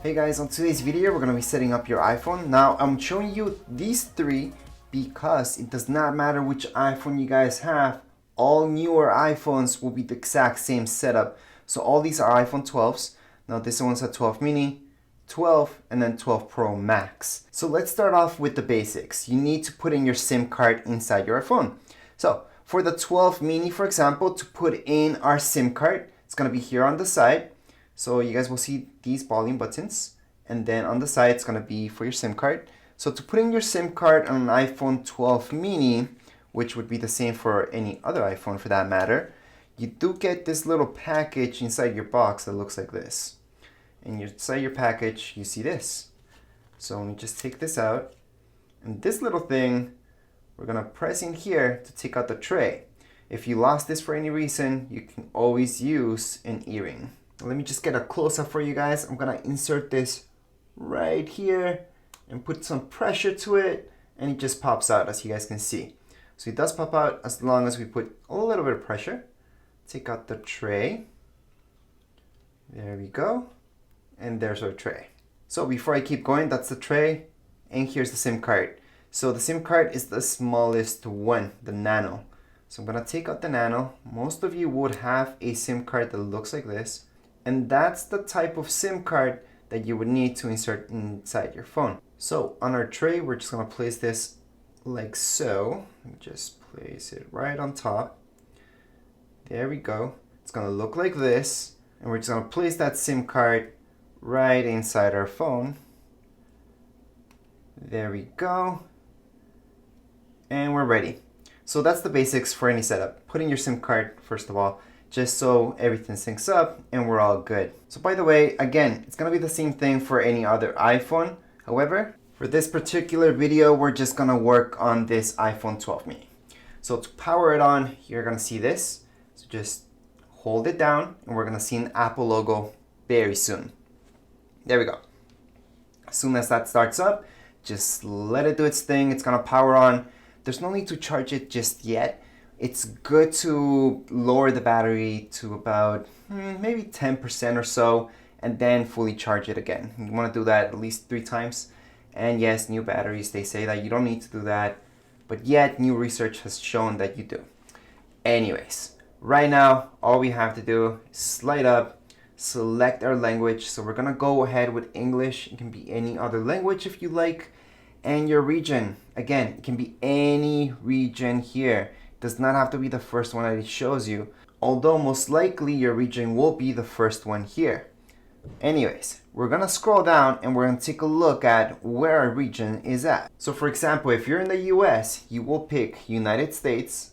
Hey guys, on today's video we're going to be setting up your iPhone. Now I'm showing you these three because it does not matter which iPhone you guys have. All newer iPhones will be the exact same setup. So all these are iPhone 12s. Now this one's a 12 mini, 12, and then 12 Pro Max. So let's start off with the basics. You need to put in your SIM card inside your iPhone. So for the 12 mini, for example, to put in our SIM card, it's going to be here on the side. So you guys will see these volume buttons, and then on the side it's going to be for your SIM card. So to put in your SIM card on an iPhone 12 mini, which would be the same for any other iPhone for that matter, you do get this little package inside your box that looks like this. And inside your package you see this. So let me just take this out, and this little thing we're going to press in here to take out the tray. If you lost this for any reason, you can always use an earring. Let me just get a close-up for you guys. I'm gonna insert this right here and put some pressure to it, and it just pops out, as you guys can see. So it does pop out as long as we put a little bit of pressure. Take out the tray. There we go. And there's our tray. So before I keep going, that's the tray, and here's the SIM card. So the SIM card is the smallest one, the Nano. So I'm gonna take out the Nano. Most of you would have a SIM card that looks like this. And that's the type of SIM card that you would need to insert inside your phone. So on our tray, we're just gonna place this like so. Let me just place it right on top. There we go. It's gonna look like this. And we're just gonna place that SIM card right inside our phone. There we go. And we're ready. So that's the basics for any setup. Put in your SIM card, first of all, just so everything syncs up and we're all good. So by the way, again, it's gonna be the same thing for any other iPhone. However, for this particular video, we're just gonna work on this iPhone 12 mini. So to power it on, you're gonna see this. So just hold it down and we're gonna see an Apple logo very soon. There we go. As soon as that starts up, just let it do its thing. It's gonna power on. There's no need to charge it just yet. It's good to lower the battery to about maybe 10% or so, and then fully charge it again. You want to do that at least 3 times. And yes, new batteries, they say that you don't need to do that, but yet new research has shown that you do. Anyways, right now, all we have to do is slide up, select our language. So we're gonna go ahead with English. It can be any other language if you like. And your region, again, it can be any region here. Does not have to be the first one that it shows you, although most likely your region will be the first one here. Anyways, we're gonna scroll down and we're gonna take a look at where our region is at. So for example, if you're in the US, you will pick United States,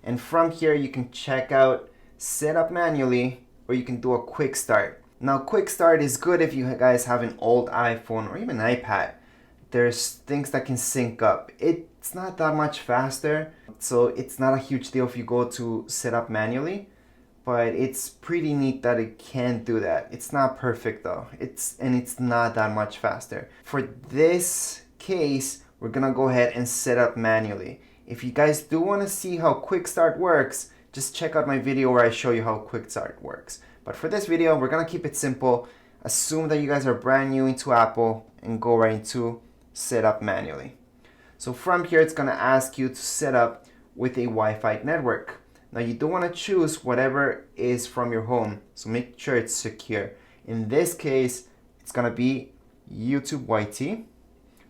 and from here you can check out set up manually, or you can do a quick start. Now quick start is good if you guys have an old iPhone or even iPad. There's things that can sync up. It's not that much faster, so it's not a huge deal if you go to set up manually, but it's pretty neat that it can do that. It's not perfect though. It's not that much faster. For this case, we're gonna go ahead and set up manually. If you guys do want to see how quick start works, just check out my video where I show you how quick start works. But for this video, we're gonna keep it simple. Assume that you guys are brand new into Apple and go right into set up manually. So from here, it's gonna ask you to set up with a Wi-Fi network. Now you do wanna choose whatever is from your home, so make sure it's secure. In this case, it's gonna be YouTube YT.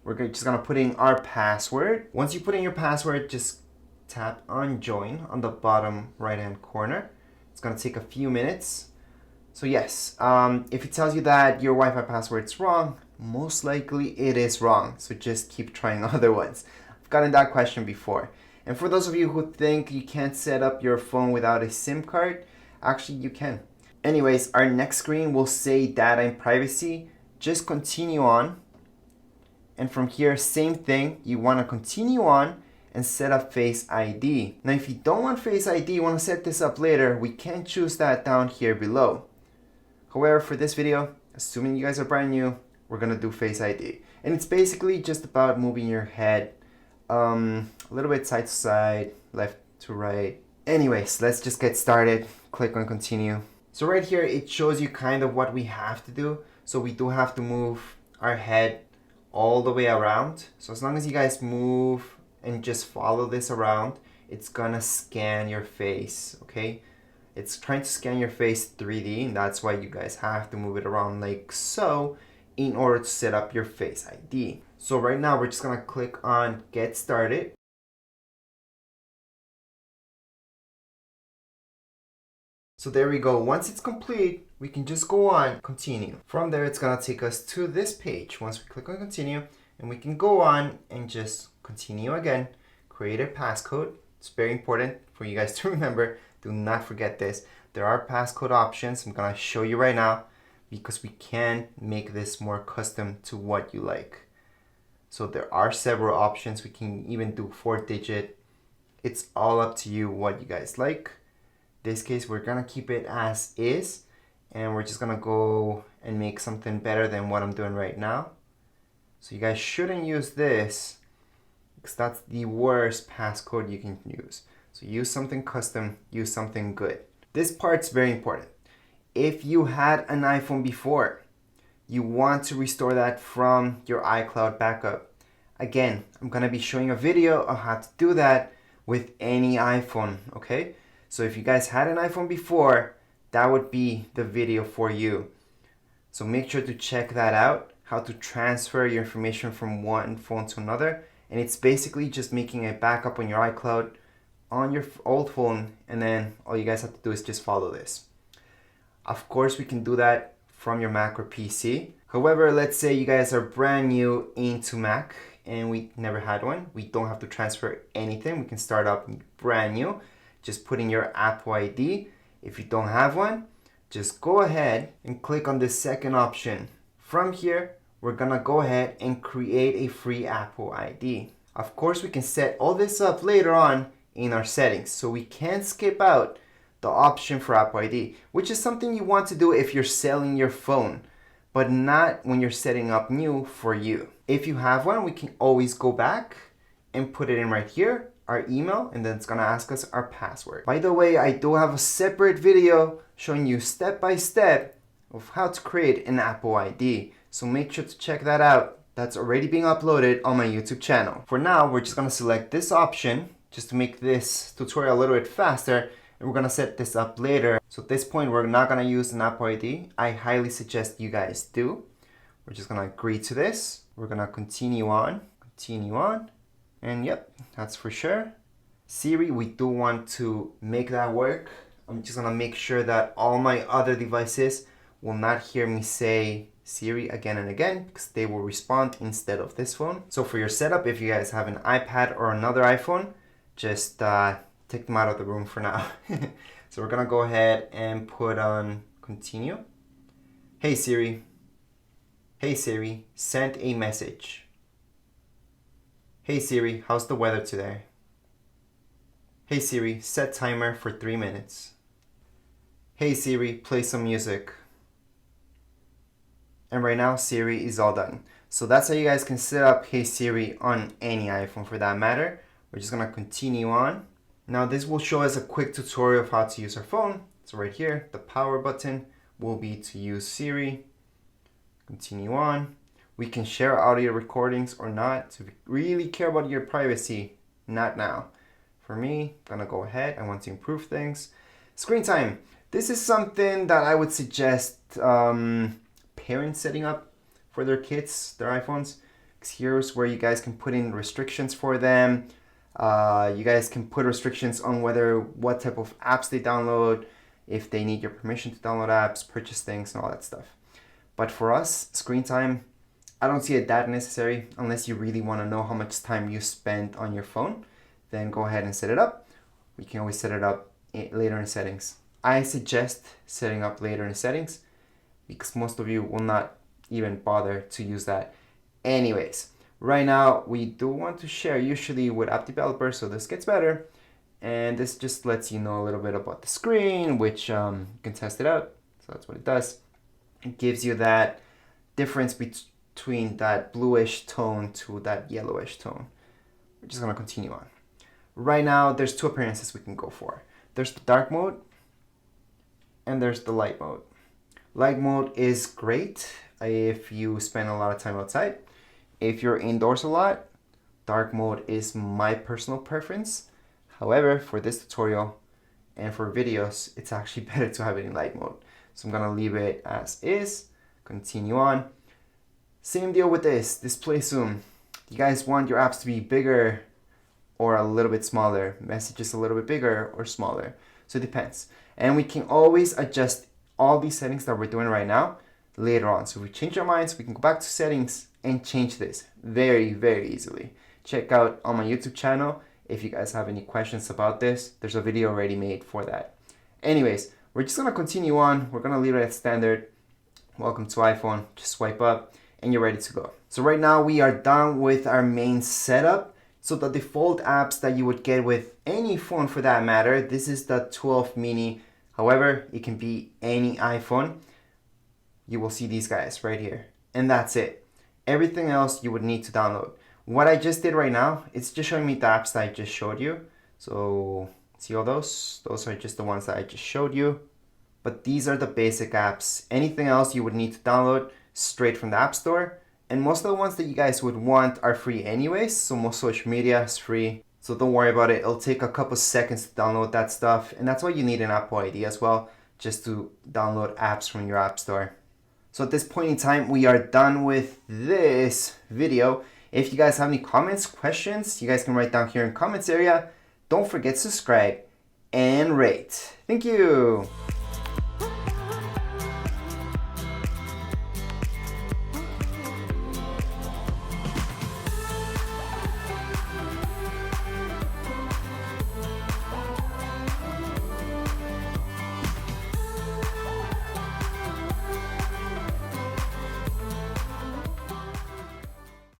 We're just gonna put in our password. Once you put in your password, just tap on join on the bottom right-hand corner. It's gonna take a few minutes. So yes, if it tells you that your Wi-Fi password is wrong, most likely it is wrong. So just keep trying other ones. I've gotten that question before. And for those of you who think you can't set up your phone without a SIM card, actually you can. Anyways, our next screen will say data and privacy. Just continue on. And from here, same thing. You want to continue on and set up Face ID. Now, if you don't want Face ID, you want to set this up later, we can choose that down here below. However, for this video, assuming you guys are brand new, we're gonna do Face ID. And it's basically just about moving your head a little bit side to side, left to right. Anyways, let's just get started. Click on continue. So right here, it shows you kind of what we have to do. So we do have to move our head all the way around. So as long as you guys move and just follow this around, it's gonna scan your face, okay? It's trying to scan your face 3D, and that's why you guys have to move it around like so in order to set up your Face ID. So right now we're just gonna click on Get Started. So there we go. Once it's complete, we can just go on Continue. From there, it's gonna take us to this page. Once we click on Continue, and we can go on and just continue again. Create a passcode. It's very important for you guys to remember. Do not forget this. There are passcode options. I'm gonna show you right now because we can make this more custom to what you like. So there are several options. We can even do 4-digit. It's all up to you what you guys like. This case, we're gonna keep it as is, and we're just gonna go and make something better than what I'm doing right now. So you guys shouldn't use this because that's the worst passcode you can use. So use something custom, use something good. This part's very important. If you had an iPhone before, you want to restore that from your iCloud backup. Again, I'm gonna be showing a video of how to do that with any iPhone, okay? So if you guys had an iPhone before, that would be the video for you. So make sure to check that out, how to transfer your information from one phone to another. And it's basically just making a backup on your iCloud on your old phone, and then all you guys have to do is just follow this. Of course, we can do that from your Mac or PC. However, let's say you guys are brand new into Mac and we never had one. We don't have to transfer anything. We can start up brand new. Just put in your Apple ID. If you don't have one, just go ahead and click on the second option. From here, we're gonna go ahead and create a free Apple ID. Of course, we can set all this up later on in our settings, so we can skip out the option for Apple ID, which is something you want to do if you're selling your phone, but not when you're setting up new for you. If you have one, we can always go back and put it in right here, our email, and then it's gonna ask us our password. By the way, I do have a separate video showing you step by step of how to create an Apple ID. So make sure to check that out. That's already being uploaded on my YouTube channel. For now, we're just gonna select this option just to make this tutorial a little bit faster, and we're gonna set this up later. So at this point, we're not gonna use an Apple ID. I highly suggest you guys do. We're just gonna agree to this. We're gonna continue on, and yep, that's for sure. Siri, we do want to make that work. I'm just gonna make sure that all my other devices will not hear me say Siri again and again because they will respond instead of this phone. So for your setup, if you guys have an iPad or another iPhone, just take them out of the room for now. So we're gonna go ahead and put on continue. Hey Siri, send a message. Hey Siri, how's the weather today? Hey Siri, set timer for 3 minutes. Hey Siri, play some music. And right now, Siri is all done. So that's how you guys can set up Hey Siri on any iPhone for that matter. We're just gonna continue on. Now this will show us a quick tutorial of how to use our phone. So right here, the power button will be to use Siri. Continue on. We can share audio recordings or not. So if you really care about your privacy, not now. For me, I'm gonna go ahead. I want to improve things. Screen time. This is something that I would suggest parents setting up for their kids, their iPhones. Here's where you guys can put in restrictions for them. You guys can put restrictions on what type of apps they download, if they need your permission to download apps, purchase things, and all that stuff. But for us, screen time, I don't see it that necessary unless you really want to know how much time you spend on your phone. Then go ahead and set it up. We can always set it up later in settings. I suggest setting up later in settings because most of you will not even bother to use that anyways. Right now, we do want to share usually with app developers, so this gets better. And this just lets you know a little bit about the screen, which you can test it out. So that's what it does. It gives you that difference between that bluish tone to that yellowish tone. We're just gonna continue on. Right now, there's two appearances we can go for. There's the dark mode and there's the light mode. Light mode is great. if you spend a lot of time outside. If you're indoors a lot, dark mode is my personal preference. However, for this tutorial and for videos, it's actually better to have it in light mode. So I'm gonna leave it as is, continue on. Same deal with this, display zoom. You guys want your apps to be bigger or a little bit smaller, messages a little bit bigger or smaller. So it depends. And we can always adjust all these settings that we're doing right now later on. So if we change our minds, we can go back to settings and change this very, very easily. Check out on my YouTube channel if you guys have any questions about this. There's a video already made for that. Anyways, we're just gonna continue on. We're gonna leave it at standard. Welcome to iPhone. Just swipe up and you're ready to go. So right now we are done with our main setup. So the default apps that you would get with any phone for that matter, this is the 12 mini. However, it can be any iPhone. You will see these guys right here. And that's it. Everything else you would need to download. What I just did right now, it's just showing me the apps that I just showed you. So see all those? Those are just the ones that I just showed you. But these are the basic apps. Anything else you would need to download straight from the App Store. And most of the ones that you guys would want are free anyways. So most social media is free. So don't worry about it. It'll take a couple seconds to download that stuff. And that's why you need an Apple ID as well, just to download apps from your App Store. So at this point in time, we are done with this video. If you guys have any comments, questions, you guys can write down here in the comments area. Don't forget to subscribe and rate. Thank you.